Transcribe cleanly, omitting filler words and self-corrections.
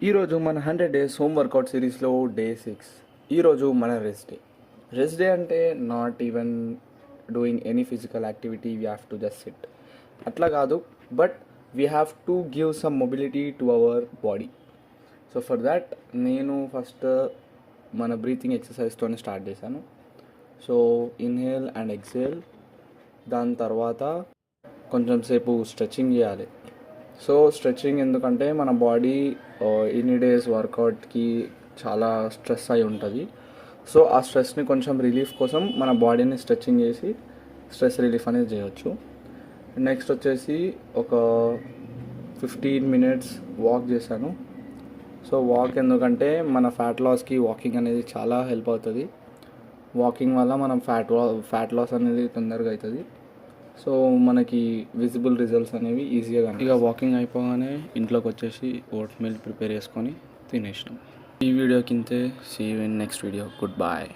ఈరోజు మన 100 days home workout సిరీస్లో డే 6. ఈరోజు మన రెస్ట్ డే. రెస్ట్ డే అంటే not even doing any physical activity, we have to just SIT అట్లా కాదు, but we have to give some mobility to our body. So for that నేను first మన breathing ఎక్సర్సైజ్తోనే start చేశాను. So inhale and exhale, దాని తర్వాత కొంచెం సేపు stretching చేయాలి. సో స్ట్రెచ్చింగ్ ఎందుకంటే మన బాడీ ఇన్ని డేస్ వర్కౌట్కి చాలా స్ట్రెస్ అయి ఉంటుంది. సో ఆ స్ట్రెస్ని కొంచెం రిలీఫ్ కోసం మన బాడీని స్ట్రెచ్చింగ్ చేసి స్ట్రెస్ రిలీఫ్ అనేది చేయొచ్చు. నెక్స్ట్ వచ్చేసి ఒక 15 minutes వాక్ చేశాను. సో వాక్ ఎందుకంటే మన ఫ్యాట్ లాస్కి వాకింగ్ అనేది చాలా హెల్ప్ అవుతుంది. వాకింగ్ వల్ల మనం ఫ్యాట్ లాస్ అనేది తొందరగా అవుతుంది. సో మనకి విజిబుల్ రిజల్ట్స్ అనేవి ఈజీగా కానీ. ఇక వాకింగ్ అయిపోగానే ఇంట్లోకి వచ్చేసి ఓట్ మిల్ ప్రిపేర్ చేసుకొని తినేసినాం. ఈ వీడియో కింతే. See you in next video. Good bye.